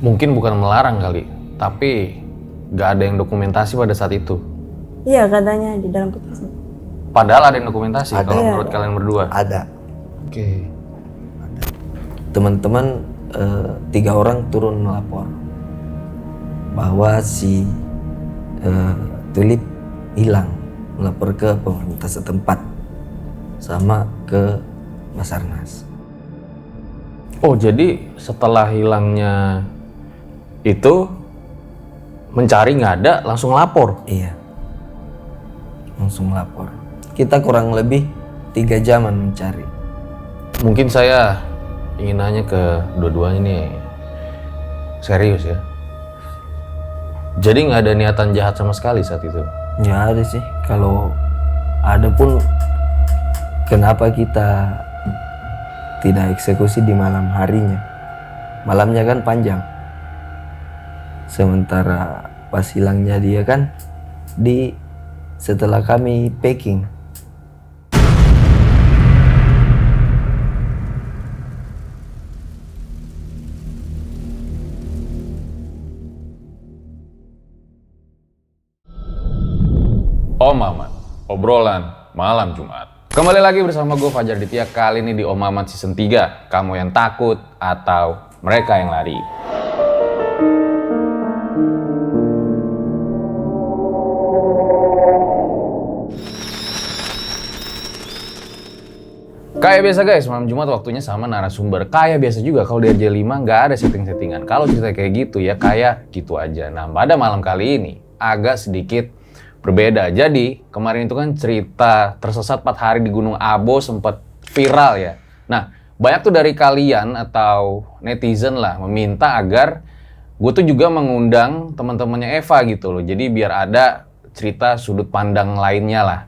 Mungkin bukan melarang kali, tapi gak ada yang dokumentasi pada saat itu. Iya katanya di dalam petugasnya. Padahal ada yang dokumentasi Ada. kalau Iya, menurut ada. kalian berdua. Ada. Oke. Teman-teman 3 orang turun melapor bahwa si Tulip hilang, melapor ke pemerintah setempat sama ke Basarnas. Oh, jadi setelah hilangnya itu mencari nggak ada, langsung lapor. Iya, langsung lapor. Kita kurang lebih 3 jaman mencari. Mungkin saya ingin nanya ke dua-duanya nih, serius ya. Jadi nggak ada niatan jahat sama sekali saat itu? Nggak ada sih. Kalau ada pun, kenapa kita tidak eksekusi di malam harinya? Malamnya kan panjang. Sementara pas hilangnya dia kan setelah kami packing. Om Mamat, obrolan malam Jumat. Kembali lagi bersama gue Fajar Ditya, kali ini di Om Mamat season 3. Kamu yang takut atau mereka yang lari? Kayak biasa guys, malam Jumat waktunya sama narasumber. Kayak biasa juga kalau di RJ5 nggak ada setting-settingan. Kalau cerita kayak gitu ya kayak gitu aja. Nah, pada malam kali ini agak sedikit berbeda. Jadi kemarin itu kan cerita tersesat 4 hari di Gunung Abo sempat viral ya. Nah, banyak tuh dari kalian atau netizen lah meminta agar gue tuh juga mengundang teman-temannya Eva gitu loh. Jadi biar ada cerita sudut pandang lainnya lah.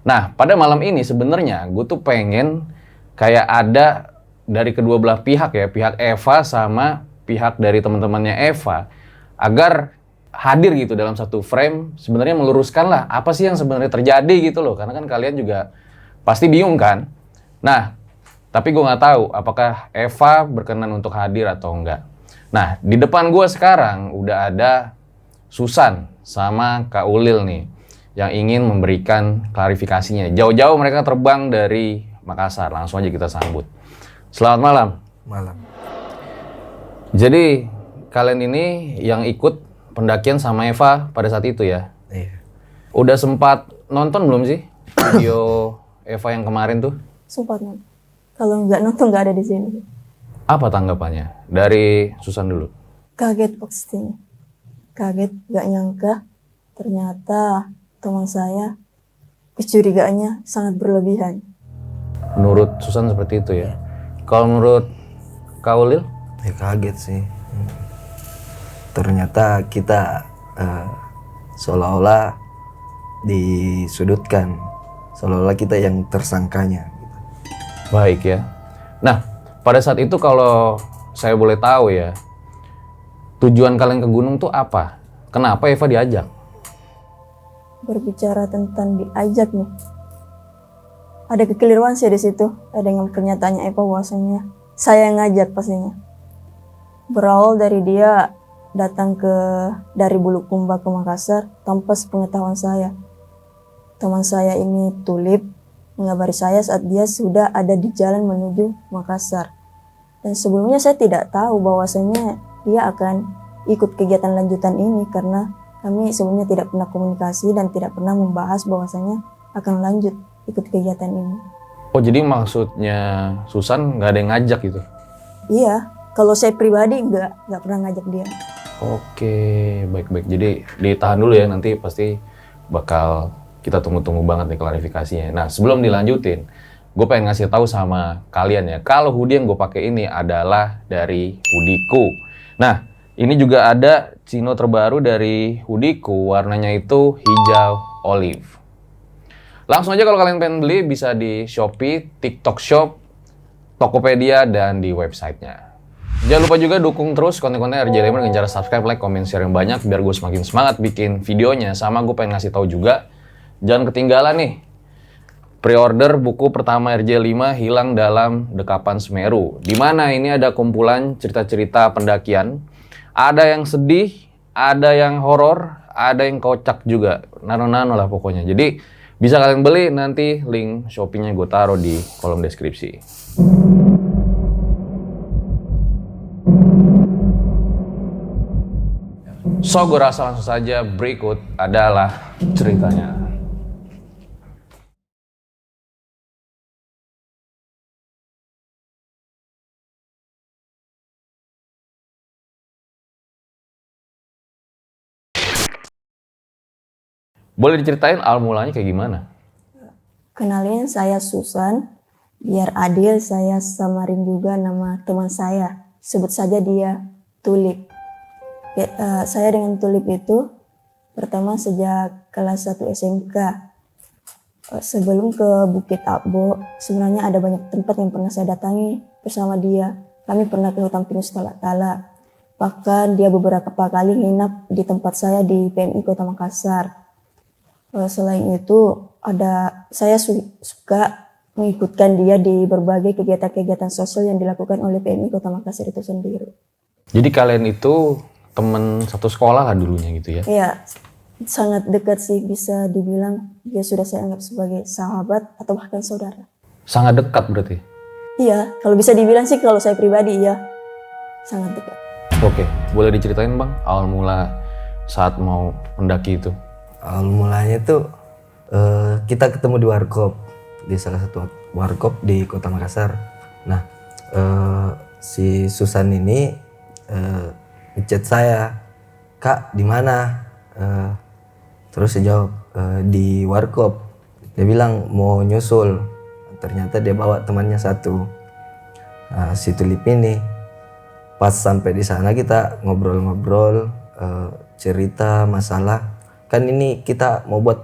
Nah, pada malam ini sebenarnya gue tuh pengen kayak ada dari kedua belah pihak ya, pihak Eva sama pihak dari teman-temannya Eva, agar hadir gitu dalam satu frame, sebenarnya meluruskan lah apa sih yang sebenarnya terjadi gitu loh, karena kan kalian juga pasti bingung kan. Nah, tapi gue nggak tahu apakah Eva berkenan untuk hadir atau enggak. Nah, di depan gue sekarang udah ada Susan sama Kak Ulil nih yang ingin memberikan klarifikasinya. Jauh-jauh mereka terbang dari Makassar, langsung aja kita sambut. Selamat malam. Malam. Jadi kalian ini yang ikut pendakian sama Eva pada saat itu ya? Iya. Udah sempat nonton belum sih video Eva yang kemarin tuh? Sempat nonton. Kalau nggak nonton nggak ada di sini. Apa tanggapannya? Dari Susan dulu. Kaget pastinya. Kaget, nggak nyangka. Ternyata teman saya kecurigaannya sangat berlebihan. Menurut Susan seperti itu ya? Kalau menurut Kak Ulil? Ya kaget sih. Ternyata kita seolah-olah disudutkan. Seolah-olah kita yang tersangkanya. Baik ya. Nah, pada saat itu kalau saya boleh tahu ya, tujuan kalian ke gunung tuh apa? Kenapa Eva diajak? Berbicara tentang diajak nih. Ada kekeliruan sih di situ. Ada yang pernyataannya Eva bahwasanya saya yang ngajak pastinya. Berawal dari dia datang dari Bulukumba ke Makassar tanpa sepengetahuan saya. Teman saya ini Tulip mengabari saya saat dia sudah ada di jalan menuju Makassar. Dan sebelumnya saya tidak tahu bahwasanya dia akan ikut kegiatan lanjutan ini karena kami sebelumnya tidak pernah komunikasi dan tidak pernah membahas bahwasanya akan lanjut ikut kegiatan ini. Oh, jadi maksudnya Susan nggak ada yang ngajak gitu? Iya, kalau saya pribadi nggak pernah ngajak dia. Oke, baik-baik. Jadi ditahan dulu ya, nanti pasti bakal kita tunggu-tunggu banget nih klarifikasinya. Nah, sebelum dilanjutin, gue pengen ngasih tahu sama kalian ya, kalau hoodie yang gue pakai ini adalah dari Hoodieku. Nah, ini juga ada chino terbaru dari Hoodieku, warnanya itu hijau olive. Langsung aja kalau kalian pengen beli bisa di Shopee, TikTok Shop, Tokopedia, dan di websitenya. Jangan lupa juga dukung terus konten-konten RJ5 dengan cara subscribe, like, comment, share yang banyak biar gue semakin semangat bikin videonya. Sama gue pengen ngasih tahu juga, jangan ketinggalan nih pre-order buku pertama RJ5 Hilang Dalam Dekapan Semeru. Di mana ini ada kumpulan cerita-cerita pendakian Ada yang sedih, ada yang horor, ada yang kocak juga. Nano-nano lah pokoknya. Jadi bisa kalian beli, nanti link Shopee-nya gue taruh di kolom deskripsi. So, gue rasa langsung saja berikut adalah ceritanya. Boleh diceritain awal mulanya kayak gimana? Kenalin, saya Susan. Biar adil, saya samarin juga nama teman saya. Sebut saja dia Tulip. Saya dengan Tulip itu pertama sejak kelas 1 SMK. Sebelum ke Bukit Abo, sebenarnya ada banyak tempat yang pernah saya datangi bersama dia. Kami pernah ke hutan pinus Tala-Tala. Bahkan dia beberapa kali nginap di tempat saya di PMI Kota Makassar. Selain itu, saya suka mengikutkan dia di berbagai kegiatan-kegiatan sosial yang dilakukan oleh PMI Kota Makassar itu sendiri. Jadi kalian itu teman satu sekolah lah dulunya gitu ya? Iya, sangat dekat sih, bisa dibilang dia sudah saya anggap sebagai sahabat atau bahkan saudara. Sangat dekat berarti? Iya, kalau bisa dibilang sih kalau saya pribadi iya, sangat dekat. Oke, boleh diceritain Bang awal mula saat mau mendaki itu? Awal mulanya tuh kita ketemu di warkop, di salah satu warkop di Kota Makassar. Nah, si Susan ini ngechat saya, "Kak, di mana?" Terus saya jawab, "Di warkop." Dia bilang mau nyusul. Ternyata dia bawa temannya satu. Nah, si Tulip ini pas sampai di sana kita ngobrol-ngobrol, cerita masalah. Kan ini kita mau buat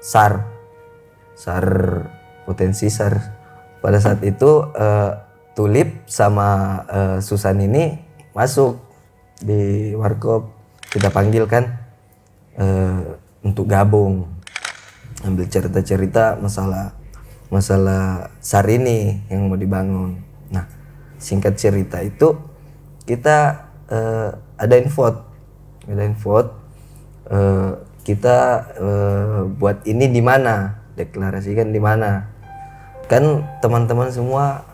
SAR potensi SAR. Pada saat itu Tulip sama Susan ini masuk di warkop, kita panggil kan untuk gabung, ambil cerita-cerita masalah SAR ini yang mau dibangun. Nah, singkat cerita itu kita adain vote, kita buat ini di mana, deklarasikan di mana. Kan teman-teman semua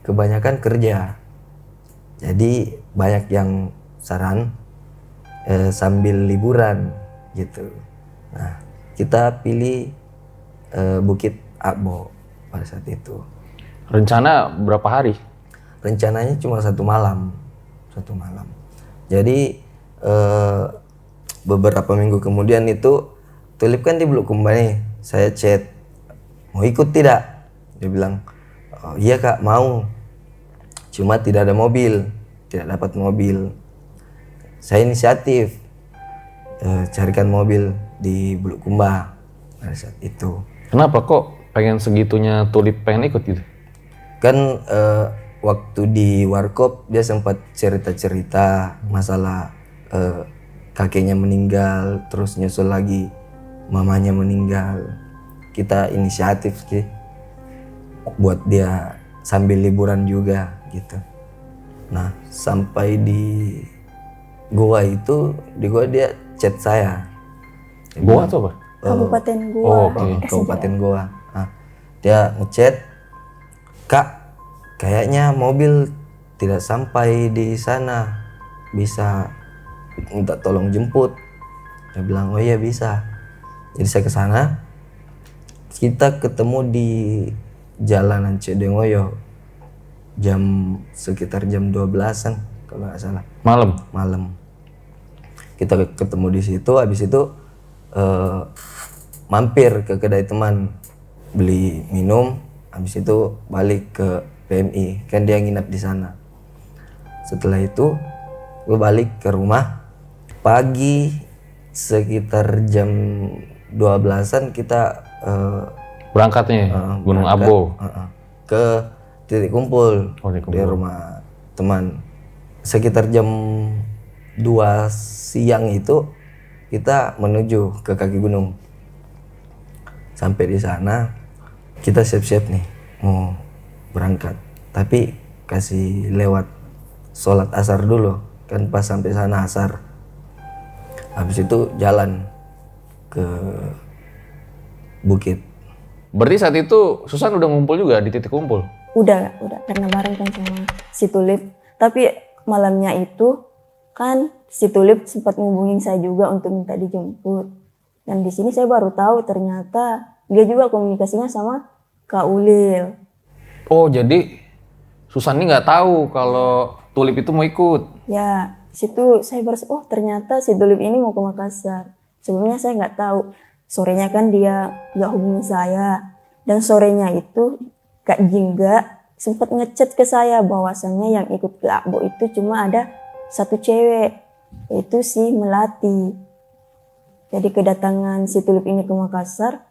kebanyakan kerja, jadi banyak yang saran sambil liburan gitu. Nah, kita pilih Bukit Abo pada saat itu. Rencana berapa hari? Rencananya cuma 1 malam. Jadi beberapa minggu kemudian itu Tulip kan di Bulukumba nih. Saya chat, "Mau ikut tidak?" Dia bilang, "Oh, iya Kak, mau. Cuma tidak ada mobil, tidak dapat mobil." Saya inisiatif carikan mobil di Bulukumba pada saat itu. Kenapa kok pengen segitunya Tulip pengen ikut gitu? Kan waktu di warkop dia sempat cerita-cerita masalah kakeknya meninggal, terus nyusul lagi mamanya meninggal. Kita inisiatif sih buat dia sambil liburan juga gitu. Nah, sampai di goa itu, di goa dia chat saya. Goa tuh apa? Kabupaten Goa. Oh, oke. Kabupaten Goa. Nah, dia ngechat, "Kak, kayaknya mobil tidak sampai di sana, bisa minta tolong jemput?" Saya bilang, "Oh iya bisa." Jadi saya ke sana, kita ketemu di Jalanan Cedengoyo sekitar jam 12-an kalau nggak salah. Malam. Kita ketemu di situ, habis itu mampir ke kedai teman, beli minum, habis itu balik ke PMI, kan dia nginap di sana. Setelah itu gue balik ke rumah. Pagi sekitar jam 12-an kita Berangkatnya Gunung berangkat, Abo. ke titik kumpul titik kumpul di rumah teman. Sekitar jam 2 siang itu kita menuju ke kaki gunung. Sampai di sana kita siap-siap nih mau berangkat, tapi kasih lewat sholat asar dulu kan pas sampai sana asar. Habis itu jalan ke bukit. Berarti saat itu Susan udah ngumpul juga di titik kumpul? Udah karena bareng kan sama si Tulip. Tapi malamnya itu kan si Tulip sempat ngubungin saya juga untuk minta dijemput. Dan di sini saya baru tahu ternyata dia juga komunikasinya sama Kak Ulil. Oh, jadi Susan ini nggak tahu kalau Tulip itu mau ikut? Ya, situ saya baru, oh ternyata si Tulip ini mau ke Makassar. Sebelumnya saya nggak tahu. Sorenya kan dia nggak hubungi saya. Dan sorenya itu Kak Jingga sempat ngechat ke saya bahwasannya yang ikut ke Akbo itu cuma ada satu cewek, yaitu si Melati. Jadi kedatangan si Tulip ini ke Makassar,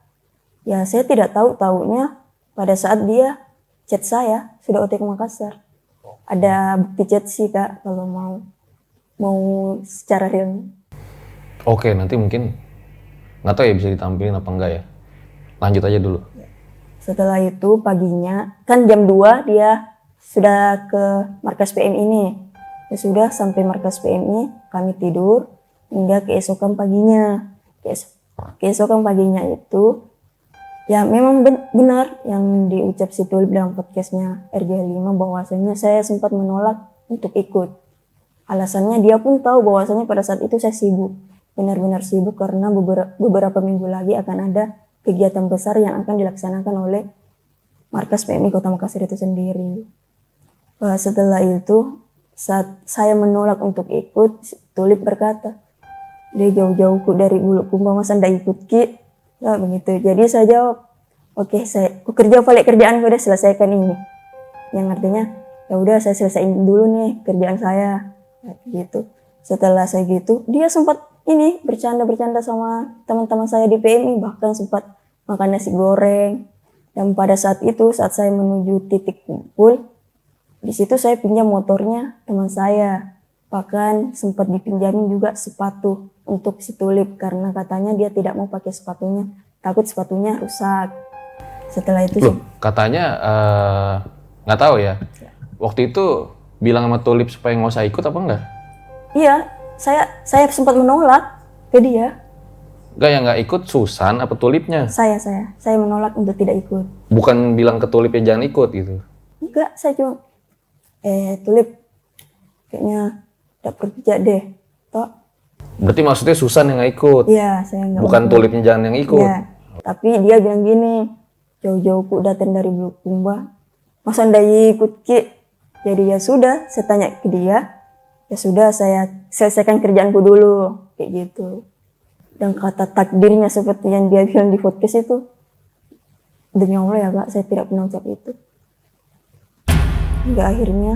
ya saya tidak tahu-taunya pada saat dia chat saya sudah OT ke Makassar. Ada bukti chat sih Kak kalau mau secara real. Oke, nanti mungkin nggak tahu ya bisa ditampilin apa enggak ya. Lanjut aja dulu. Setelah itu paginya, kan jam 2 dia sudah ke markas PM ini. Ya sudah sampai markas PM ini kami tidur hingga keesokan paginya. Keesokan paginya itu ya memang benar yang diucap si Tulip dalam podcastnya RJ5 bahwasanya saya sempat menolak untuk ikut. Alasannya dia pun tahu bahwasanya pada saat itu saya sibuk. Benar-benar sibuk karena beberapa minggu lagi akan ada kegiatan besar yang akan dilaksanakan oleh Markas PMI Kota Makassar itu sendiri. Setelah itu, saat saya menolak untuk ikut, Tulip berkata, dia jauh-jauhku dari Bulukumba masa ndak ikut Ki? Nah, begitu. Jadi saya jawab, oke, aku kerja balik kerjaan udah selesaikan ini. Yang artinya, ya udah saya selesaiin dulu nih kerjaan saya. Nah, gitu. Setelah saya gitu, dia sempat ini bercanda-bercanda sama teman-teman saya di PMI, bahkan sempat makan nasi goreng. Dan pada saat itu, saat saya menuju titik kumpul, di situ saya pinjam motornya teman saya. Bahkan sempat dipinjamin juga sepatu untuk si Tulip karena katanya dia tidak mau pakai sepatunya, takut sepatunya rusak. Setelah itu Loh, katanya nggak tahu ya. Waktu itu bilang sama Tulip supaya nggak usah ikut apa enggak? iya, saya sempat menolak ke dia. Enggak, yang nggak ikut Susan apa Tulipnya? Saya menolak untuk tidak ikut. Bukan bilang ke Tulipnya jangan ikut gitu? Enggak, saya cuma Tulip kayaknya tidak kerja deh, toh. Berarti maksudnya Susan yang nggak ikut? Iya, saya nggak. Bukan Tulipnya jangan yang ikut? Iya, tapi dia bilang gini, jauh-jauhku datang dari Bulukumba, masa ndak ikut Ki? Jadi ya sudah, saya tanya ke dia, ya sudah saya selesaikan kerjaanku dulu, kayak gitu. Dan kata takdirnya seperti yang dia bilang di podcast itu, demi Allah ya Kak, saya tidak pernah ucap itu. Hingga akhirnya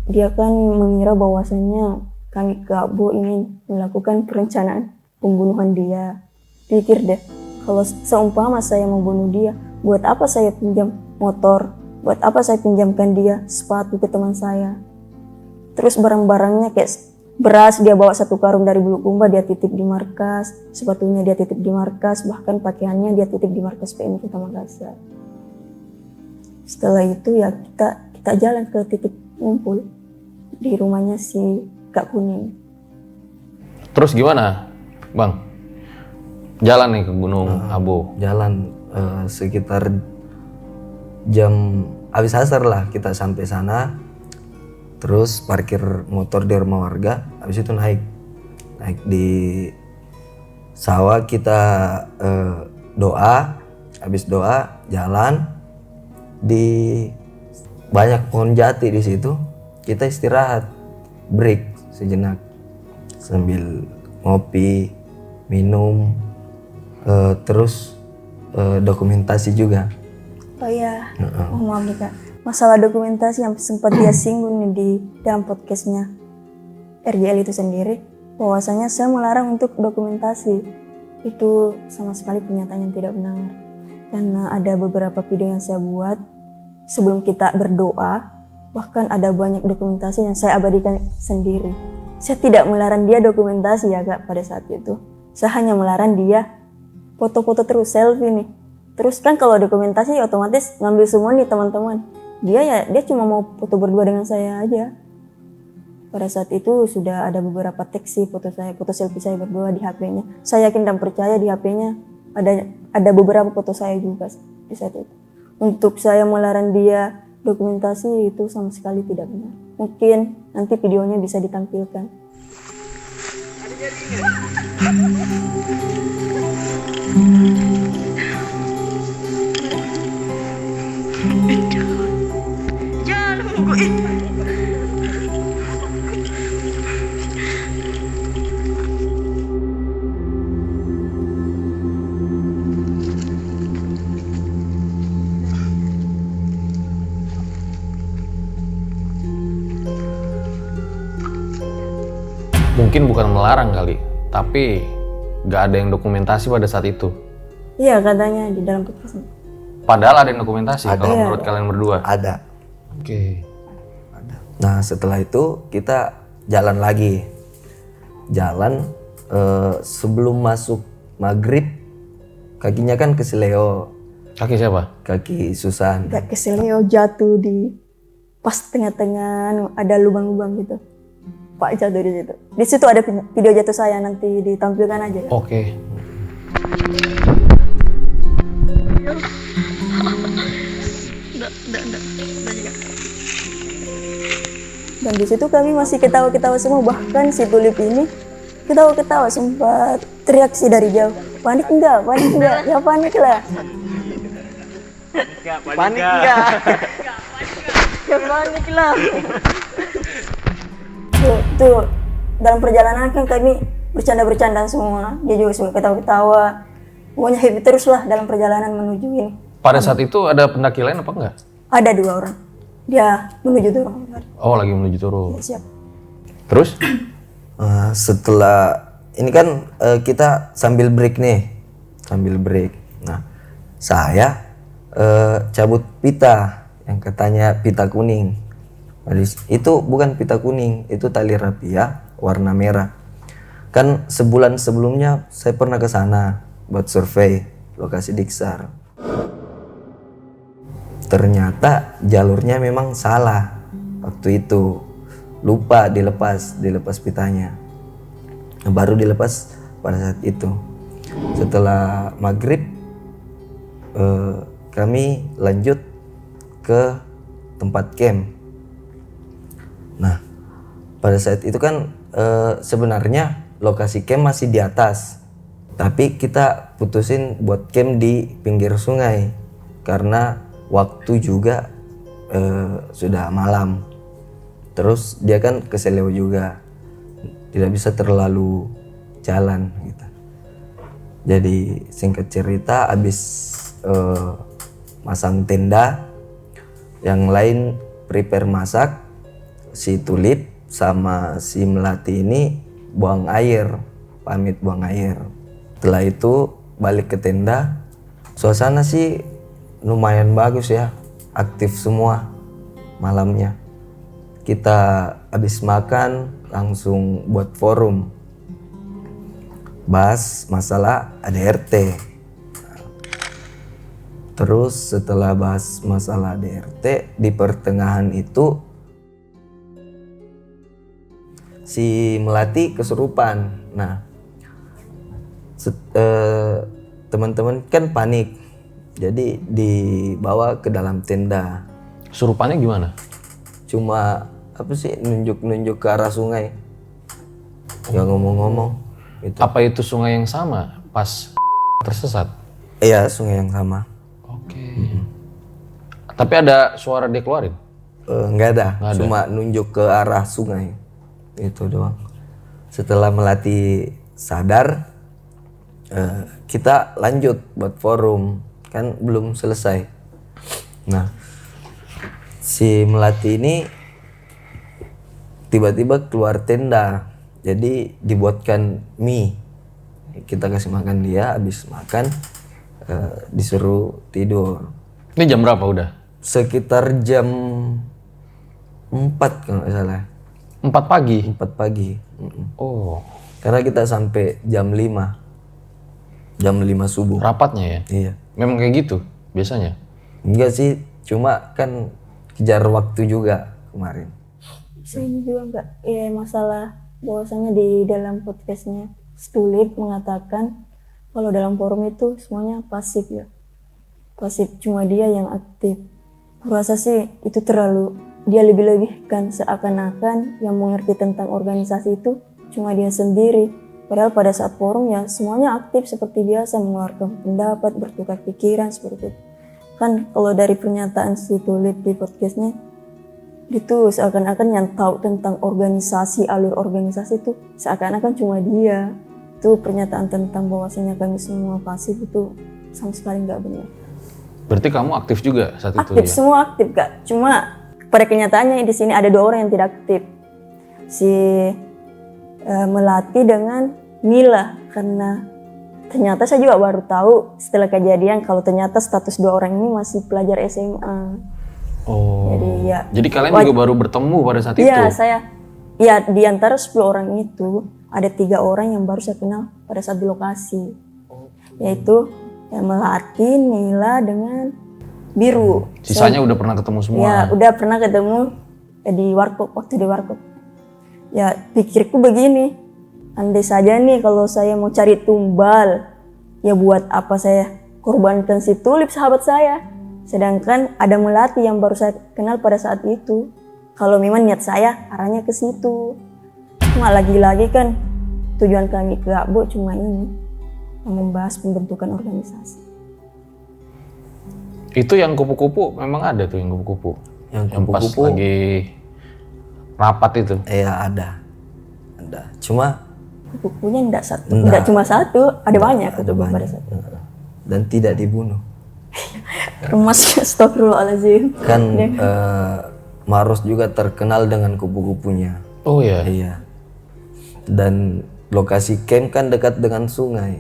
dia kan mengira bahwasannya kami ke Akbo ingin melakukan perencanaan pembunuhan dia. Pikir deh, kalau seumpama saya membunuh dia, buat apa saya pinjam motor? Buat apa saya pinjamkan dia sepatu ke teman saya? Terus barang-barangnya kayak beras dia bawa 1 karung dari Bulukumba, dia titip di markas, sepatunya dia titip di markas, bahkan pakaiannya dia titip di markas PMI Kota Makassar. Setelah itu ya kita jalan ke titik ngumpul di rumahnya si Kak Kuning. Terus gimana, Bang? Jalan nih ke Gunung Abo. Jalan sekitar jam habis asar lah kita sampai sana. Terus parkir motor di rumah warga, habis itu naik di sawah kita doa, habis doa jalan di banyak pohon jati di situ, kita istirahat, break sejenak sambil ngopi, minum, terus dokumentasi juga. Oh iya, maaf nih Kak. Masalah dokumentasi yang sempat dia singgung nih di dalam podcastnya RJL itu sendiri, bahwasanya saya melarang untuk dokumentasi. Itu sama sekali pernyataan yang tidak benar. Karena ada beberapa video yang saya buat sebelum kita berdoa, bahkan ada banyak dokumentasi yang saya abadikan sendiri. Saya tidak melarang dia dokumentasi ya Kak pada saat itu. Saya hanya melarang dia foto-foto terus, selfie nih. Terus kan kalau dokumentasi otomatis ngambil semua nih teman-teman. Dia cuma mau foto berdua dengan saya aja. Pada saat itu sudah ada beberapa teks sih foto selfie saya berdua di HP-nya. Saya yakin dan percaya di HP-nya ada beberapa foto saya juga di saat itu. Untuk saya melarang dia dokumentasi itu sama sekali tidak benar. Mungkin nanti videonya bisa ditampilkan. Mungkin bukan melarang kali, tapi nggak ada yang dokumentasi pada saat itu. Iya katanya di dalam podcast. Padahal ada yang dokumentasi Ada. kalau menurut kalian berdua. Ada. Oke. Nah setelah itu kita jalan lagi. Jalan sebelum masuk maghrib, kakinya kan keseleo. Kaki siapa? Kaki Susan. Gak keseleo jatuh di pas tengah-tengah ada lubang-lubang gitu. Pak jatuh di situ. Di situ ada video jatuh saya, nanti ditampilkan aja ya. Oke. Dan di situ kami masih ketawa-ketawa semua, bahkan si Tulip ini ketawa-ketawa, sempat teriak sih dari jauh. Panik enggak? Panik enggak? Ya panik lah. Panik enggak? Ya panik lah. Tuh, dalam perjalanan kan kami bercanda-bercanda semua. Dia juga suka ketawa-ketawa. Pokoknya happy terus lah dalam perjalanan menuju ini. Pada saat itu ada pendaki lain apa enggak? Ada 2 orang. Dia menuju turun. Oh, lagi menuju turun. Ya, siap. Terus? Setelah ini kan kita sambil break nih, sambil break. Nah, saya cabut pita yang katanya pita kuning. Itu bukan pita kuning, itu tali rapia warna merah. Kan sebulan sebelumnya saya pernah ke sana buat survei lokasi Diksar. Ternyata jalurnya memang salah waktu itu. Lupa dilepas pitanya. Baru dilepas pada saat itu. Setelah maghrib kami lanjut ke tempat camp. Nah, pada saat itu kan sebenarnya lokasi camp masih di atas. Tapi kita putusin buat camp di pinggir sungai karena waktu juga sudah malam. Terus dia kan keseleo juga, tidak bisa terlalu jalan gitu. Jadi singkat cerita abis masang tenda, yang lain prepare masak, si Tulip sama si Melati ini buang air, pamit buang air. Setelah itu balik ke tenda, suasana sih lumayan bagus ya, aktif semua malamnya. Kita habis makan langsung buat forum, bahas masalah ADRT. Terus setelah bahas masalah ADRT, di pertengahan itu si Melati kesurupan. Nah, teman-teman kan panik, jadi dibawa ke dalam tenda. Surupannya gimana? Cuma apa sih, nunjuk-nunjuk ke arah sungai, nggak ngomong-ngomong gitu. Apa itu sungai yang sama pas tersesat? Iya, sungai yang sama. Oke. Tapi ada suara dia keluarin? Nggak ada, Nggak ada. cuma nunjuk ke arah sungai, itu doang. Setelah Melati sadar, kita lanjut buat forum, kan belum selesai. Nah, si Melati ini tiba-tiba keluar tenda, jadi dibuatkan mie. Kita kasih makan dia, habis makan disuruh tidur. Ini jam berapa udah? Sekitar jam 4 kalau nggak salah. 4 pagi? 4 pagi. Oh, Karena kita sampai jam 5. Jam 5 subuh. rapatnya ya? Iya. Memang kayak gitu biasanya? Enggak sih, cuma kan kejar waktu juga kemarin. Saya ini juga enggak masalah bahwasanya di dalam podcastnya Stulip mengatakan kalau dalam forum itu semuanya pasif ya. Pasif, cuma dia yang aktif. Kurasa sih itu terlalu dia lebih-lebihkan, seakan-akan yang mengerti tentang organisasi itu cuma dia sendiri. Padahal pada saat forum ya semuanya aktif seperti biasa, mengeluarkan pendapat, bertukar pikiran seperti itu. Kan kalau dari pernyataan si Tulip di podcastnya itu seakan-akan yang tahu tentang organisasi, alur organisasi itu seakan-akan cuma dia. Itu pernyataan tentang bahwasanya kami semua pasif itu sama sekali nggak benar. Berarti kamu aktif juga saat itu Aktif, ya? semua aktif Kak. Cuma pada kenyataannya di sini ada 2 orang yang tidak aktif. Si Melati dengan Mila, karena ternyata saya juga baru tahu setelah kejadian kalau ternyata status 2 orang ini masih pelajar SMA. Oh. Jadi kalian juga baru bertemu pada saat itu? Iya, di antara 10 orang itu ada 3 orang yang baru saya kenal pada saat di lokasi. Yaitu Melati, Nila dengan Biru. Sisanya udah pernah ketemu semua? Ya, udah pernah ketemu di warkop, waktu di warkop. Ya, pikirku begini, andai saja nih kalau saya mau cari tumbal, ya buat apa saya korbankan si Tulip sahabat saya. Sedangkan ada Melati yang baru saya kenal pada saat itu. Kalau memang niat saya arahnya ke situ. Cuma lagi-lagi kan tujuan kami ke Akbo cuma ini, membahas pembentukan organisasi. Itu yang kupu-kupu memang ada tuh yang kupu-kupu? Yang pas kupu-kupu lagi rapat itu? Iya ada. Cuma Kupu-kupunya enggak cuma satu, ada banyak. Ada kupu-kupu banyak. pada saat itu. Dan tidak dibunuh. Remas, astagfirullahaladzim. Kan Maros juga terkenal dengan kupu-kupunya. Oh ya? Iya. Dan lokasi camp kan dekat dengan sungai.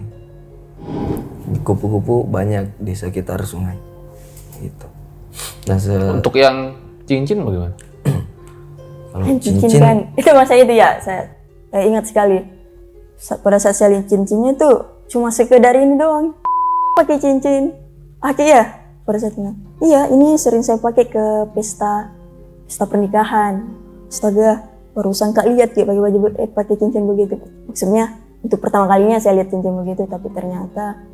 Kupu-kupu banyak di sekitar sungai. Gitu. Nah, Untuk yang cincin bagaimana? kalau Cincin kan, itu masa itu ya, saya ingat sekali. Pada saat saya lihat cincinnya tuh cuma sekedar ini doang. Pakai cincin. Ya, pada saat itu. Iya, ini sering saya pakai ke pesta pernikahan. Astaga, baru sangka lihat kayak pakai baju pakai cincin begitu. Maksudnya untuk pertama kalinya saya lihat cincin begitu, tapi ternyata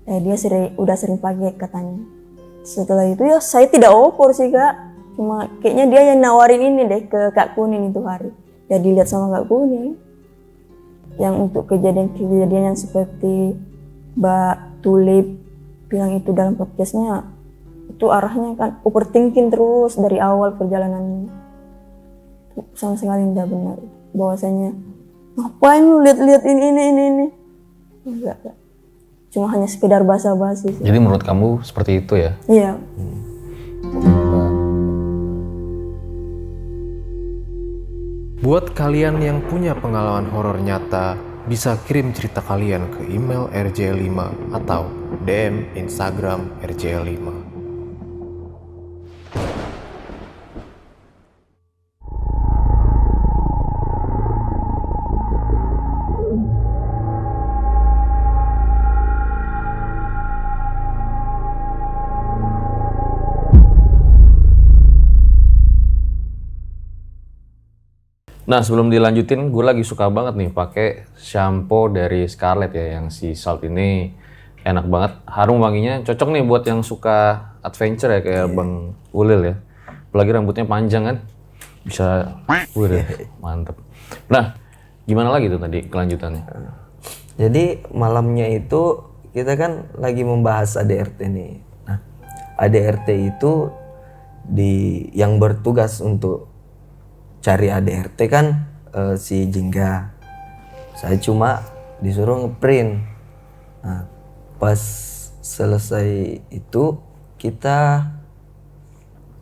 dia udah sering pakai katanya. Setelah itu ya saya tidak opor sih Kak. Cuma kayaknya dia yang nawarin ini deh ke Kak Kuning itu hari. Ya dilihat sama Kak Kuning. Yang untuk kejadian-kejadian yang seperti Mbak Tulip bilang itu dalam podcastnya, itu arahnya kan overthinking terus dari awal perjalanannya. Sama sekali tidak benar. Bahwasanya ngapain lu lihat-lihat ini. Enggak. Cuma hanya sekedar basa-basi sih. Jadi menurut kamu seperti itu ya? Iya. Buat kalian yang punya pengalaman horor nyata, bisa kirim cerita kalian ke email rj5 atau DM Instagram rj5. Nah sebelum dilanjutin, gue lagi suka banget nih pakai shampoo dari Scarlett ya, yang si Salt ini enak banget, harum wanginya, cocok nih buat yang suka adventure ya kayak Bang Ulil ya. Apalagi rambutnya panjang kan, bisa, mantep. Nah gimana lagi tuh tadi kelanjutannya? Jadi malamnya itu kita kan lagi membahas ADRT nih. Nah, ADRT itu yang bertugas untuk cari ADRT kan si Jingga. Saya cuma disuruh ngeprint. Nah, pas selesai itu kita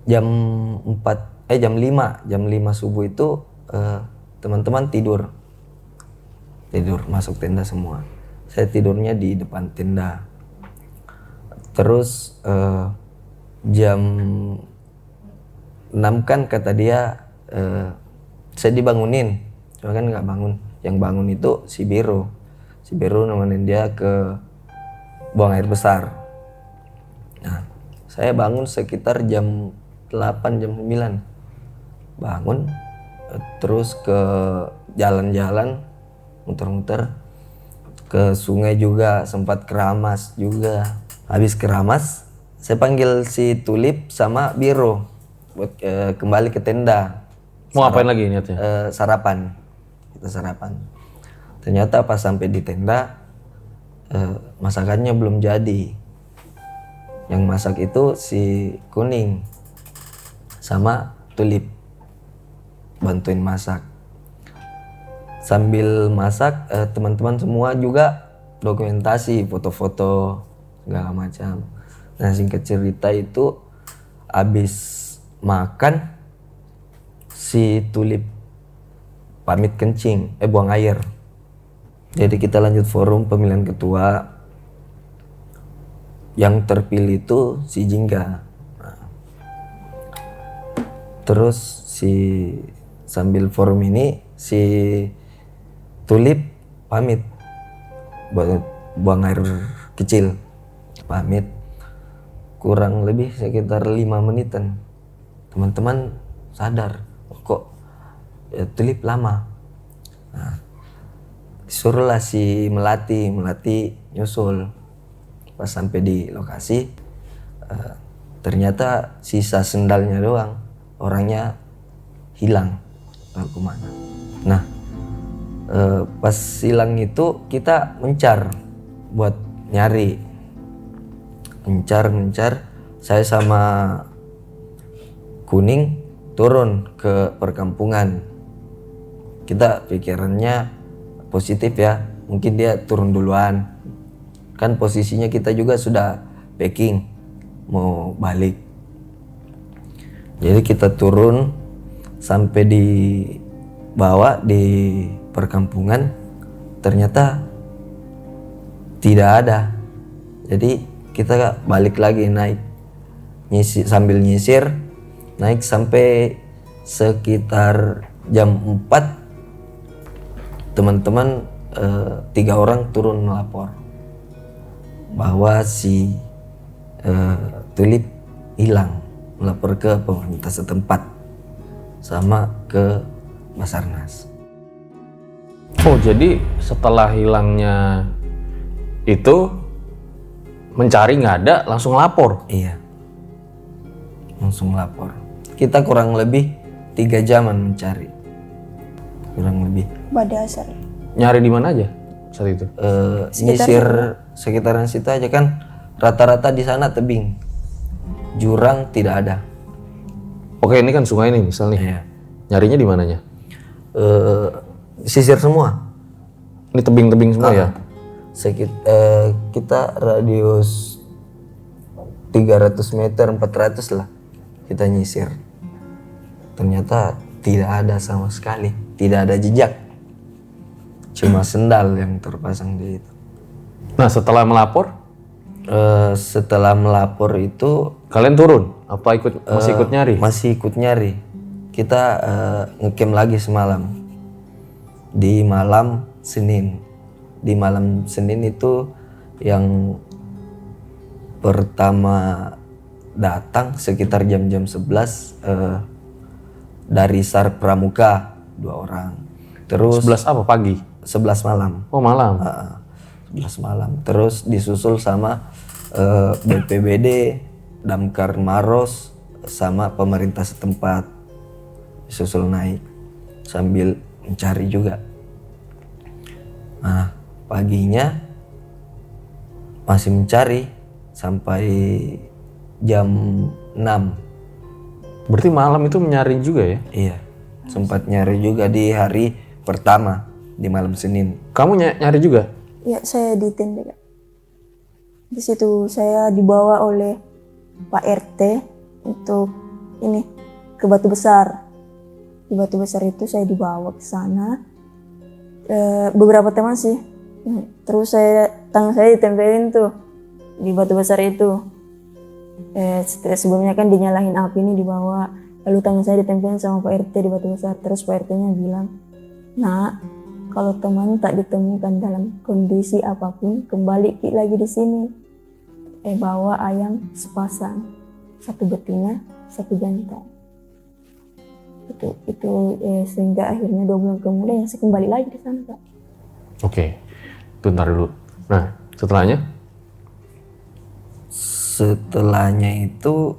jam 5 subuh itu teman-teman tidur masuk tenda semua. Saya tidurnya di depan tenda. Terus jam 6 kan kata dia saya dibangunin, cuma kan nggak bangun. Yang bangun itu si Biru nemenin dia ke buang air besar. Nah, saya bangun sekitar jam 8, jam 9 bangun, terus ke jalan-jalan muter-muter, ke sungai juga, sempat keramas juga. Habis keramas saya panggil si Tulip sama Biro buat kembali ke tenda. Mau ngapain lagi niatnya? Sarapan. Kita sarapan. Ternyata pas sampai di tenda masakannya belum jadi. Yang masak itu si Kuning sama Tulip bantuin masak. Sambil masak teman-teman semua juga dokumentasi, foto-foto segala macam. Nah singkat cerita itu habis makan si Tulip pamit kencing, buang air. Jadi kita lanjut forum pemilihan ketua. Yang terpilih itu si Jingga. Nah, terus sambil forum ini si Tulip pamit buang air kecil. Pamit kurang lebih sekitar 5 menitan. Teman-teman sadar kok Tulip lama. Nah, disuruhlah si Melati nyusul. Pas sampai di lokasi ternyata sisa sendalnya doang, orangnya hilang, tahu kemana. Nah pas hilang itu kita mencar buat nyari, mencar. Saya sama Kuning turun ke perkampungan. Kita pikirannya positif ya, mungkin dia turun duluan. Kan posisinya kita juga sudah packing mau balik. Jadi kita turun sampai di bawah di perkampungan, ternyata tidak ada. Jadi kita balik lagi naik, sambil nyisir naik sampai sekitar jam 4 teman-teman 3 orang turun melapor bahwa si Tulip hilang, melapor ke pemerintah setempat sama ke Basarnas. Oh jadi setelah hilangnya itu mencari nggak ada, langsung lapor? Iya, langsung lapor. Kita kurang lebih 3 jaman mencari, kurang lebih. Badasar. Nyari di mana aja saat itu? Nyisir sekitaran situ aja kan, rata-rata di sana tebing, jurang tidak ada. Oke ini kan sungai nih misal nih. Iya. Nyarinya di mananya? Sisir semua. Ini tebing-tebing semua ya? Kita radius 300 meter 400 lah kita nyisir. Ternyata tidak ada sama sekali, tidak ada jejak, cuma sendal yang terpasang di itu. Nah setelah melapor? Setelah melapor itu Kalian turun? Apa masih ikut nyari? masih ikut nyari. Kita ngecamp lagi semalam di malam Senin. Di malam Senin itu yang pertama datang sekitar jam-jam 11 dari SAR Pramuka 2 orang. Terus 11 apa pagi? 11 malam. Oh malam. 11 malam. Terus disusul sama BPBD, Damkar Maros sama pemerintah setempat. Disusul naik sambil mencari juga. Nah, paginya masih mencari sampai jam 6. Berarti malam itu nyari juga ya? Iya, sempat nyari juga di hari pertama di malam Senin. Kamu nyari juga? Ya, saya di tenda, Kak. Di situ saya dibawa oleh Pak RT untuk ini ke Batu Besar. Di Batu Besar itu saya dibawa ke sana. Beberapa teman sih. Terus tangan saya ditempelin tuh di Batu Besar itu. Sebelumnya kan dinyalahin api ini dibawa. Lalu tangan saya ditempelin sama Pak RT di Batu Besar. Terus Pak RT-nya bilang, "Nak, kalau teman tak ditemukan dalam kondisi apapun, kembali lagi di sini. Bawa ayam sepasang, 1 betina, 1 jantan." Sehingga akhirnya 2 bulan kemudian saya kembali lagi di sana, Kak. Oke, bentar dulu. Nah, setelahnya? Setelahnya itu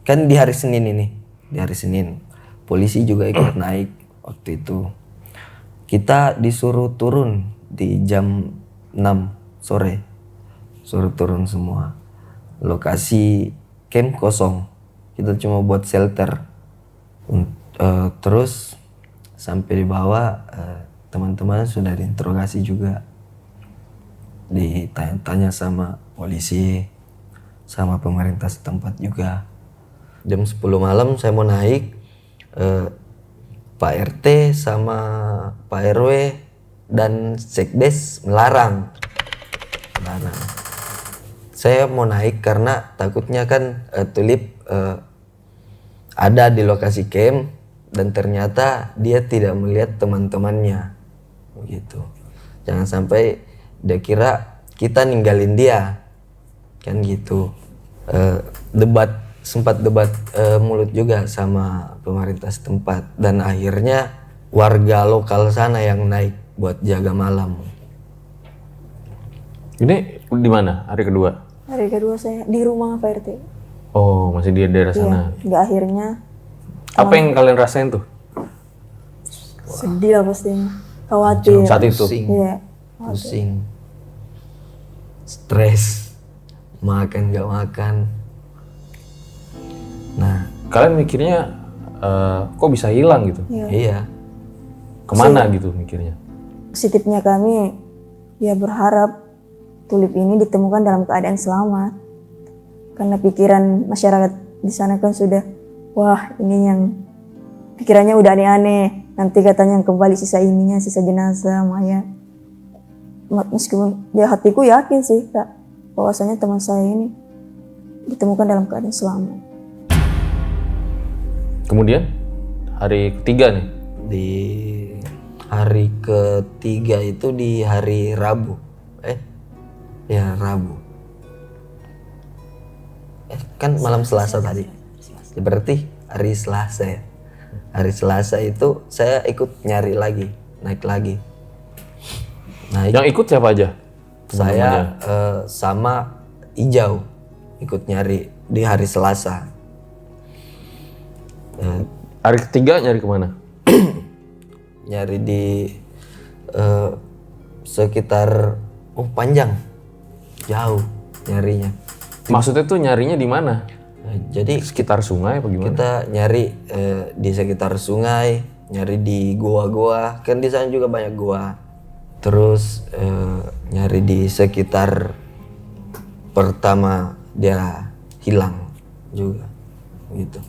kan di hari Senin ini, di hari Senin polisi juga ikut naik waktu itu. Kita disuruh turun di jam 6 sore, suruh turun semua. Lokasi camp kosong, kita cuma buat shelter. Terus sampai di bawah teman-teman sudah diinterogasi juga, ditanya-tanya sama polisi, sama pemerintah setempat juga. Jam 10 malam saya mau naik, Pak RT sama Pak RW dan Sekdes melarang. Saya mau naik karena takutnya kan Tulip ada di lokasi camp dan ternyata dia tidak melihat teman-temannya, begitu. Jangan sampai dia kira kita ninggalin dia, kan gitu. Sempat debat mulut juga sama pemerintah setempat, dan akhirnya warga lokal sana yang naik buat jaga malam. Ini di mana hari kedua? Hari kedua saya di rumah Pak RT. Oh, masih di daerah sana. Iya, nggak akhirnya Apa yang kalian rasain tuh sedih lah pastinya, khawatir. saat itu? Iya, Pusing, stres, makan gak makan. Nah, Kalian mikirnya kok bisa hilang gitu? iya. Kemana gitu mikirnya? positifnya kami ya berharap Tulip ini ditemukan dalam keadaan selamat. Karena pikiran masyarakat di sana kan sudah, wah ini yang pikirannya udah aneh-aneh. Nanti katanya yang kembali sisa ininya, sisa jenazah, mayat. Meskipun ya hatiku yakin sih Kak, bahwasanya teman saya ini ditemukan dalam keadaan selamat. Kemudian hari ketiga nih. Di hari ketiga itu di hari Rabu. Ya Rabu. Kan malam Selasa tadi. Berarti hari Selasa ya. Hari Selasa itu saya ikut nyari lagi, naik lagi. Naik. Yang ikut siapa aja? Saya sama Ijau ikut nyari di hari Selasa. Hari ketiga nyari kemana? Nyari di sekitar panjang, jauh nyarinya. Maksudnya tuh nyarinya di mana? Jadi Sekitar sungai apa gimana? kita nyari di sekitar sungai, nyari di goa-goa, kan di sana juga banyak goa. Terus nyari di sekitar pertama dia hilang juga, gitu.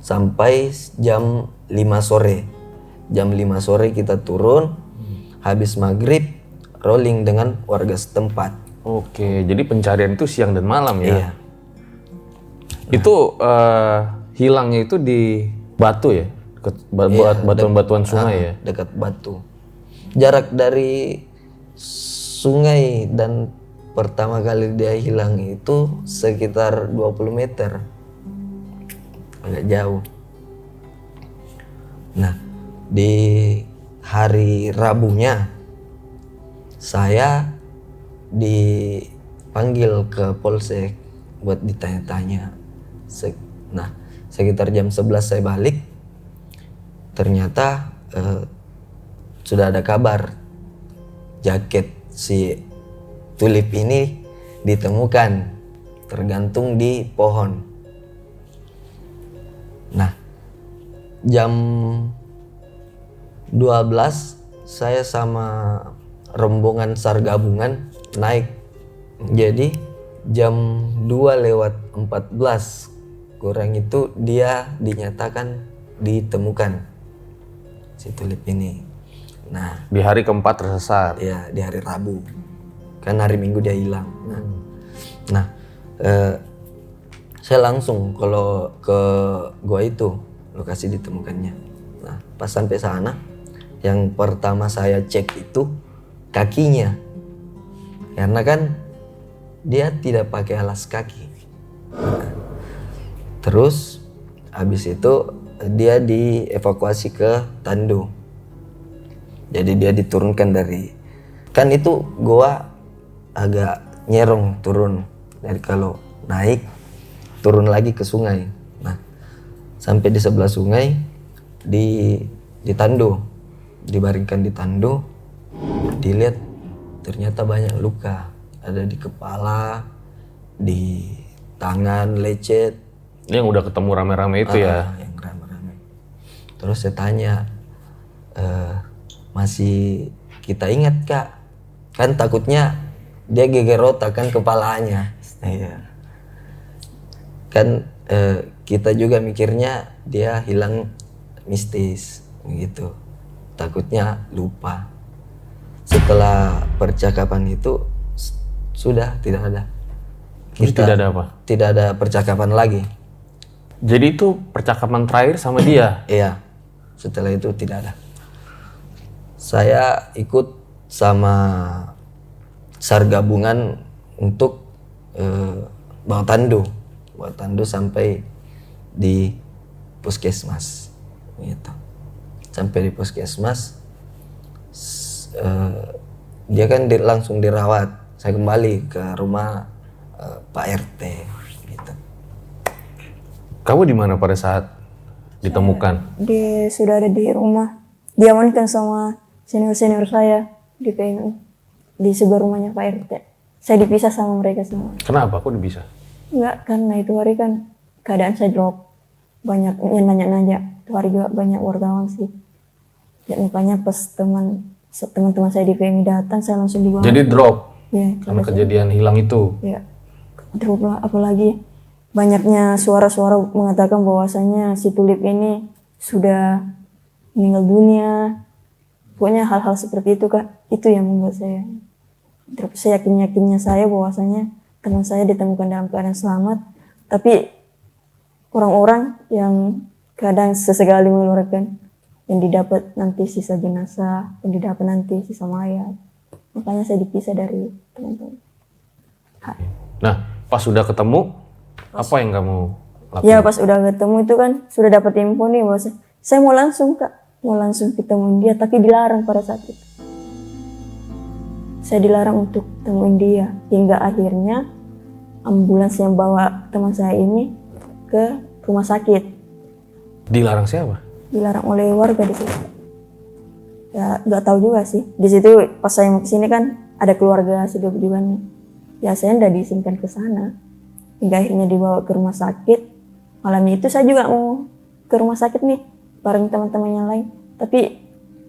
Sampai jam 5 sore. Jam 5 sore kita turun, habis maghrib rolling dengan warga setempat. Oke, jadi pencarian itu siang dan malam ya? Iya. Itu hilangnya itu di batu ya? Batuan-batuan sungai ya? Dekat batu. Jarak dari sungai dan pertama kali dia hilang itu sekitar 20 meter. Agak jauh. Nah, di hari Rabunya saya dipanggil ke Polsek buat ditanya-tanya. Nah, sekitar jam 11 saya balik. Ternyata sudah ada kabar jaket si Tulip ini ditemukan tergantung di pohon. Nah, jam 12 saya sama rombongan SAR gabungan naik. Jadi jam 2:14 kurang itu dia dinyatakan ditemukan si Tulip ini. Nah, Di hari keempat tersesat. ya di hari Rabu. Kan hari Minggu dia hilang. Nah, saya langsung kalau ke gua itu lokasi ditemukannya. Nah, pas sampai sana, yang pertama saya cek itu kakinya, karena kan dia tidak pakai alas kaki. Nah, terus habis itu dia dievakuasi ke Tando. Jadi dia diturunkan dari, kan itu goa agak nyerong turun dari, kalau naik turun lagi ke sungai. Nah, sampai di sebelah sungai di Tando, dibaringkan di Tando, dilihat ternyata banyak luka, ada di kepala, di tangan, lecet. Ini yang udah ketemu rame-rame itu ya. Yang rame-rame. Terus saya tanya, masih kita ingat Kak? Kan takutnya dia geger otak kan kepalanya. Iya. Kan kita juga mikirnya dia hilang mistis gitu. Takutnya lupa. Setelah percakapan itu sudah tidak ada. Terus tidak ada apa? Tidak ada percakapan lagi. Jadi itu percakapan terakhir sama dia? Iya. Setelah itu tidak ada. Saya ikut sama SAR gabungan untuk bawa tandu sampai di puskesmas gitu. Sampai di puskesmas dia kan langsung dirawat. Saya kembali ke rumah Pak RT gitu. Kamu di mana pada saat ditemukan? Dia sudah ada di rumah, diamankan sama senior-senior saya di PMI, di sebelah rumahnya Pak RT. Saya dipisah sama mereka semua. Kenapa? Kok bisa? Enggak, karena itu hari kan keadaan saya drop. Banyak yang nanya-nanya. Itu hari juga banyak wartawan sih. Ya, makanya pas teman-teman saya di PMI datang, saya langsung dibawa. Jadi drop? Ya, karena kejadian hilang itu? Ya, drop lah. Apalagi banyaknya suara-suara mengatakan bahwasanya si Tulip ini sudah meninggal dunia. Pokoknya hal-hal seperti itu Kak, itu yang membuat saya drop. Saya yakinnya saya bahwasanya teman saya ditemukan dalam keadaan selamat, tapi orang-orang yang kadang sesekali mengeluarkan yang didapat nanti sisa jenazah, yang didapat nanti sisa mayat. Makanya saya dipisah dari teman-teman. Nah, pas sudah ketemu, apa yang kamu lakukan? Ya pas udah ketemu itu kan sudah dapat info nih bahwa saya mau langsung Kak, mau langsung ketemuin dia, tapi dilarang pada saat itu. Saya dilarang untuk temuin dia, hingga akhirnya ambulans yang bawa teman saya ini ke rumah sakit. Dilarang siapa? Dilarang oleh warga di situ. Ya nggak tahu juga sih. Di situ pas saya mau kesini kan ada keluarga si Dok juga nih. Ya saya nggak diizinkan ke sana. Hingga akhirnya dibawa ke rumah sakit. Malamnya itu saya juga mau ke rumah sakit nih bareng teman-teman yang lain. Tapi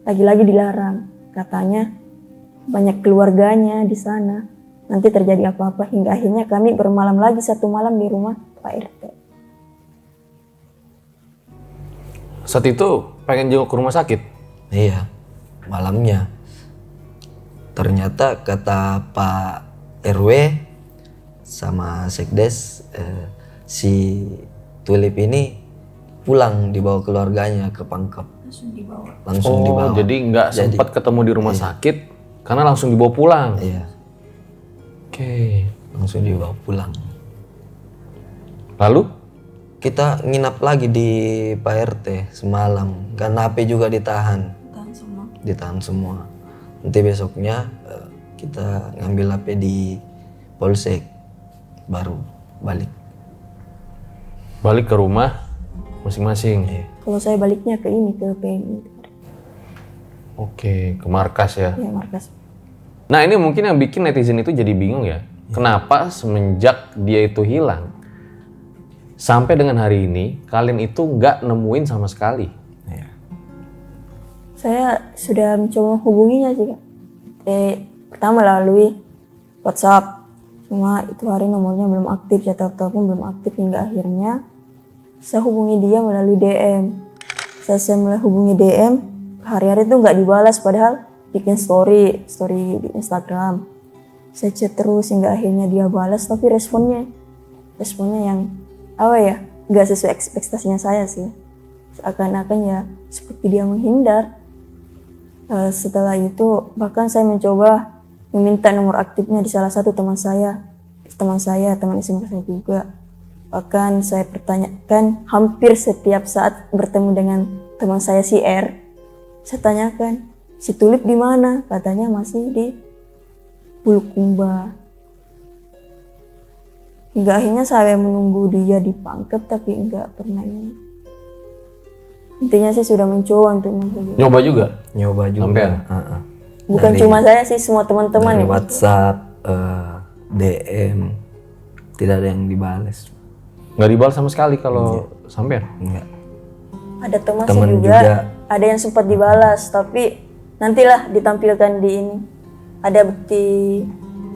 lagi-lagi dilarang. Katanya banyak keluarganya di sana. Nanti terjadi apa-apa, hingga akhirnya kami bermalam lagi 1 malam di rumah Pak RT. Saat itu pengen jenguk ke rumah sakit? Iya, malamnya. Ternyata kata Pak RW sama Sekdes, si Tulip ini pulang dibawa keluarganya ke Pangkep. Langsung dibawa. Jadi nggak sempat ketemu di rumah sakit karena langsung dibawa pulang? Iya. Oke. Langsung dibawa pulang. Lalu? Kita nginap lagi di Pak RT semalam. Karena HP juga ditahan. Ditahan semua. Nanti besoknya kita ngambil HP di Polsek. Baru balik. Balik ke rumah masing-masing? Iya. Kalau saya baliknya ke ini, ke PMI. Oke, ke markas ya? Ya, markas. Nah ini mungkin yang bikin netizen itu jadi bingung ya. Kenapa semenjak dia itu hilang, sampai dengan hari ini kalian itu nggak nemuin sama sekali? Iya. Saya sudah mencoba hubunginya sih Kak. Pertama lalui WhatsApp. Cuma itu hari nomornya belum aktif, chat-chat pun belum aktif, hingga akhirnya saya hubungi dia melalui DM. Saya mulai hubungi DM, hari-hari itu nggak dibalas, padahal bikin story di Instagram. Saya chat terus hingga akhirnya dia balas, tapi responnya yang apa ya, nggak sesuai ekspektasinya saya sih. Seakan-akan ya seperti dia menghindar. Setelah itu bahkan saya mencoba meminta nomor aktifnya di salah satu teman SMA saya juga. Bahkan saya pertanyakan hampir setiap saat bertemu dengan teman saya si R. Saya tanyakan, si Tulip di mana? Katanya masih di Bulukumba. Hingga akhirnya saya menunggu dia ditangkap tapi enggak pernah ini. Intinya sih sudah mencoba untuk menghubungi. Nyoba juga? Nyoba juga. Sampean? Bukan cuma saya sih, semua teman-teman Dari ya. WhatsApp, DM, tidak ada yang dibales. Nggak dibalas sama sekali kalau sampean? Enggak. Ada teman Teman sih juga, juga. ada yang sempat dibalas, tapi nantilah ditampilkan di ini. Ada bukti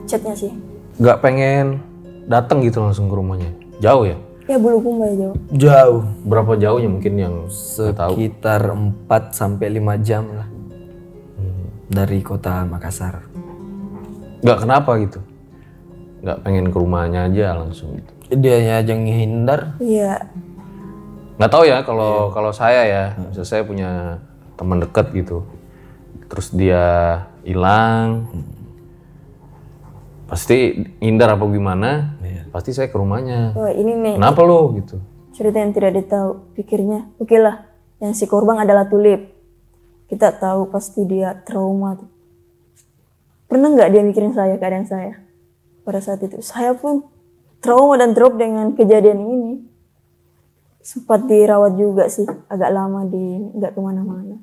chatnya sih. Nggak pengen datang gitu langsung ke rumahnya? Jauh ya? Ya Bulukumba ya jauh. Jauh. Berapa jauhnya mungkin yang nggak tahu? Sekitar 4 sampai 5 jam lah. Dari kota Makassar. Nggak kenapa gitu? Nggak pengen ke rumahnya aja langsung gitu? Dia aja ngehindar. Iya, Nggak tahu ya kalau saya ya, misalnya saya punya teman dekat gitu, terus dia hilang, pasti hindar apa gimana, pasti saya ke rumahnya. wah ini nih Kenapa lo gitu? cerita yang tidak ditahu. Pikirnya, oke lah, yang si korban adalah Tulip. Kita tahu pasti dia trauma. Pernah nggak dia mikirin saya, keadaan saya? Pada saat itu, saya pun trauma dan drop dengan kejadian ini. Sempat dirawat juga sih, agak lama nggak kemana-mana.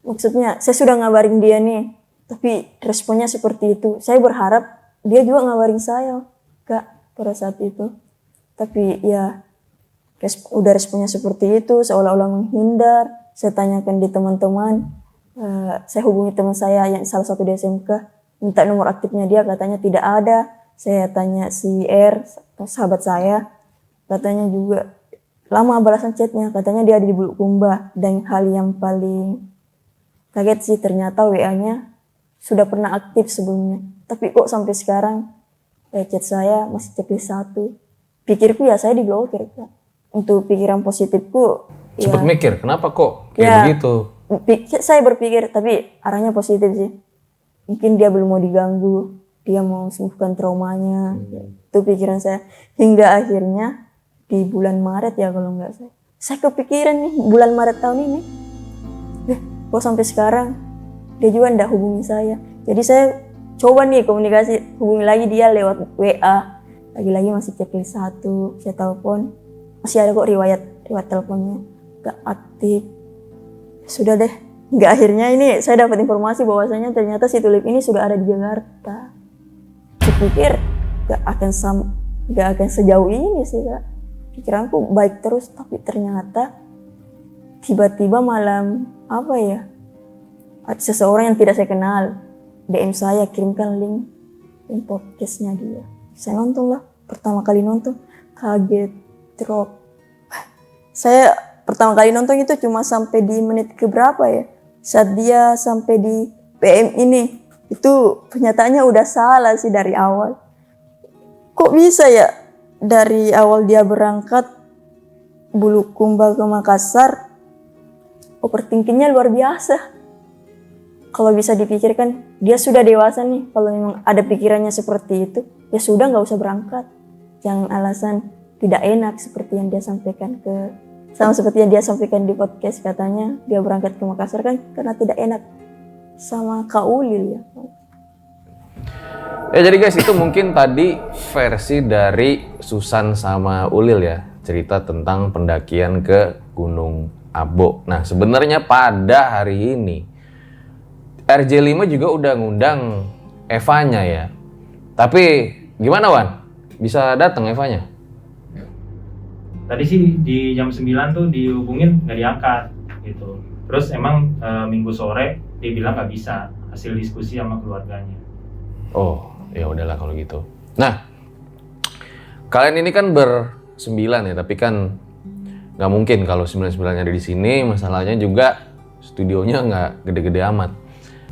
Maksudnya, saya sudah ngabarin dia nih, tapi responnya seperti itu. Saya berharap dia juga ngabarin saya, Kak, pada saat itu. Tapi ya, udah responnya seperti itu, seolah-olah menghindar. Saya tanyakan di teman-teman, saya hubungi teman saya yang salah satu di SMK, minta nomor aktifnya dia, katanya tidak ada. Saya tanya si R, sahabat saya, katanya juga lama balasan chatnya, katanya dia ada di Bulukumba. Dan hal yang paling kaget sih, ternyata WA-nya sudah pernah aktif sebelumnya. Tapi kok sampai sekarang chat saya masih checklist 1. Pikirku ya saya diblokir, Kak. Untuk pikiran positifku, Cepet ya, mikir, kenapa kok kayak Ya. begitu? Saya berpikir, tapi arahnya positif sih. Mungkin dia belum mau diganggu, dia mau sembuhkan traumanya. Itu pikiran saya. Hingga akhirnya di bulan Maret ya kalau nggak saya kepikiran nih bulan Maret tahun ini. Kok sampai sekarang dia juga ndak hubungi saya. Jadi saya coba nih komunikasi, hubungi lagi dia lewat WA. Lagi-lagi masih checklist 1, saya telepon. Masih ada kok riwayat teleponnya, gak aktif. Sudah deh, hingga akhirnya ini saya dapat informasi bahwasanya ternyata si Tulip ini sudah ada di Jakarta. Saya pikir gak akan sejauh ini sih, Kak. Pikiranku baik terus, tapi ternyata tiba-tiba malam apa ya, ada seseorang yang tidak saya kenal DM saya, kirimkan link podcastnya dia. Saya nonton lah, pertama kali nonton kaget, drop. Saya pertama kali nonton itu cuma sampai di menit keberapa ya, saat dia sampai di PM ini, itu pernyataannya udah salah sih dari awal. Kok bisa ya dari awal dia berangkat Bulukumba ke Makassar, overthinkingnya luar biasa. Kalau bisa dipikirkan, dia sudah dewasa nih. Kalau memang ada pikirannya seperti itu, ya sudah nggak usah berangkat. Jangan alasan tidak enak seperti yang dia sampaikan sama seperti yang dia sampaikan di podcast, katanya dia berangkat ke Makassar kan karena tidak enak sama Kak Ulil ya. Ya jadi guys, itu mungkin tadi versi dari Susan sama Ulil ya, cerita tentang pendakian ke Gunung Abo. Nah sebenarnya pada hari ini RJ5 juga udah ngundang Evanya ya. Tapi gimana Wan? Bisa datang Evanya? Tadi sih di jam 9 tuh dihubungin nggak diangkat gitu. Terus emang minggu sore dia bilang nggak bisa, hasil diskusi sama keluarganya. Oh, ya udahlah kalau gitu. Nah, kalian ini kan bersembilan ya, tapi kan nggak mungkin kalau 9-9-nya ada di sini. Masalahnya juga studionya nggak gede-gede amat.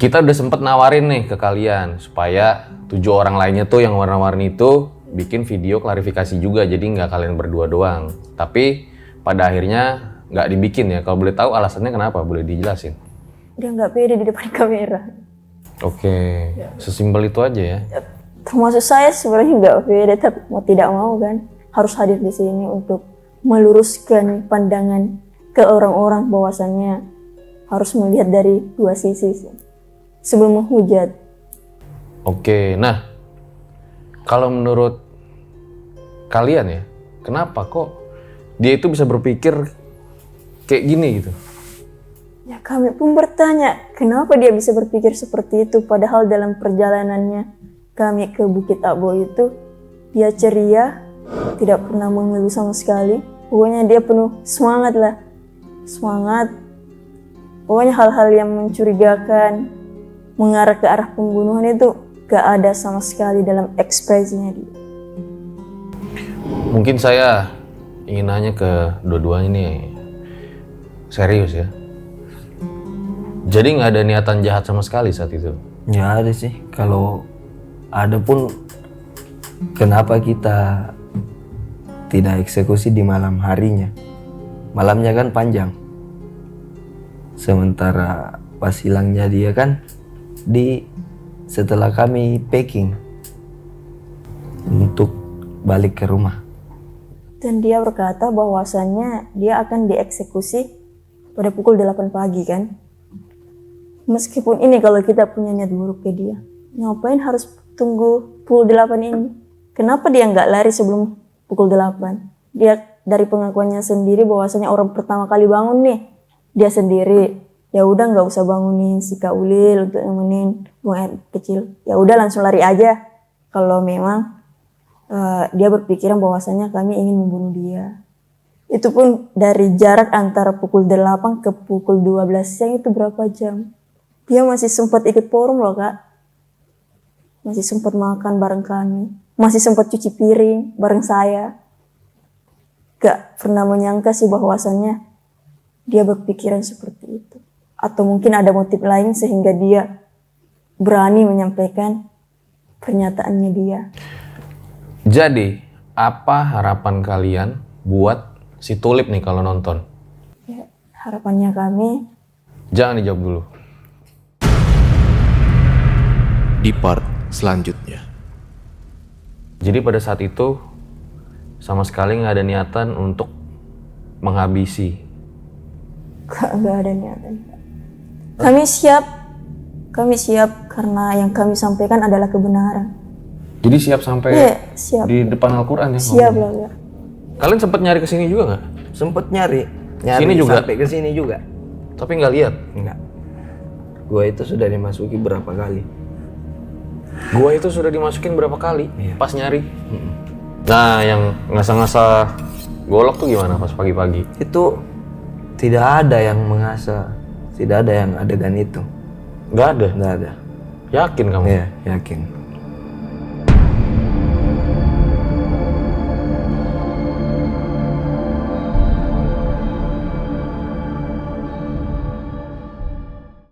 Kita udah sempet nawarin nih ke kalian supaya 7 orang lainnya tuh yang warna-warni itu bikin video klarifikasi juga, jadi nggak kalian berdua doang. Tapi pada akhirnya nggak dibikin ya. Kalau boleh tahu alasannya kenapa? Boleh dijelasin? Dia nggak pede di depan kamera. Oke, sesimpel itu aja ya. Termasuk saya sebenarnya nggak pede, tapi mau tidak mau kan. harus hadir di sini untuk meluruskan pandangan ke orang-orang bahwasannya harus melihat dari dua sisi sih, sebelum menghujat. Oke, nah kalau menurut kalian ya, kenapa kok dia itu bisa berpikir kayak gini gitu? Ya kami pun bertanya, kenapa dia bisa berpikir seperti itu, padahal dalam perjalanannya kami ke Bukit Abo itu, dia ceria, tidak pernah mengeluh sama sekali. Pokoknya dia penuh semangat lah, semangat. Pokoknya hal-hal yang mencurigakan, mengarah ke arah pembunuhan itu gak ada sama sekali dalam ekspresinya dia. Mungkin saya ingin nanya ke dua-duanya nih, serius ya. Jadi nggak ada niatan jahat sama sekali saat itu? Ya ada sih, kalau ada pun kenapa kita tidak eksekusi di malam harinya? Malamnya kan panjang. Sementara pas hilangnya dia kan setelah kami packing untuk balik ke rumah. Dan dia berkata bahwasannya dia akan dieksekusi pada pukul 8 pagi kan. Meskipun ini kalau kita punya niat buruk ke dia, ngapain harus tunggu pukul 8 ini? Kenapa dia nggak lari sebelum pukul 8? Dia dari pengakuannya sendiri bahwasanya orang pertama kali bangun nih, dia sendiri. Ya udah nggak usah bangunin si Kak Ulil untuk nemenin buang air kecil. Ya udah langsung lari aja. Kalau memang dia berpikiran bahwasanya kami ingin membunuh dia. Itu pun dari jarak antara pukul 8 ke pukul 12 siang itu berapa jam? Dia masih sempat ikut forum loh Kak. Masih sempat makan bareng kami. Masih sempat cuci piring bareng saya. Gak pernah menyangka sih bahwasannya dia berpikiran seperti itu. Atau mungkin ada motif lain sehingga dia berani menyampaikan pernyataannya dia. Jadi, apa harapan kalian buat si Tulip nih kalau nonton? Ya, harapannya kami, Jangan dijawab dulu. Di part selanjutnya. Jadi pada saat itu sama sekali nggak ada niatan untuk menghabisi. gak ada niatan. Kami siap karena yang kami sampaikan adalah kebenaran. Jadi siap sampai Iya, siap. di depan Al-Quran ya? Siap ngomongnya? lah ya. Kalian sempat nyari kesini juga nggak? Sempet nyari Sini juga? sampai ke sini juga. Tapi nggak lihat. Enggak. Gua itu sudah dimasuki berapa kali. Gua itu sudah dimasukin berapa kali Iya. pas nyari. Nah, yang ngasah-ngasah golok tuh gimana pas pagi-pagi? Itu tidak ada yang mengasah, tidak ada yang adegan itu. Nggak ada. Nggak ada. Yakin kamu? Iya, yakin.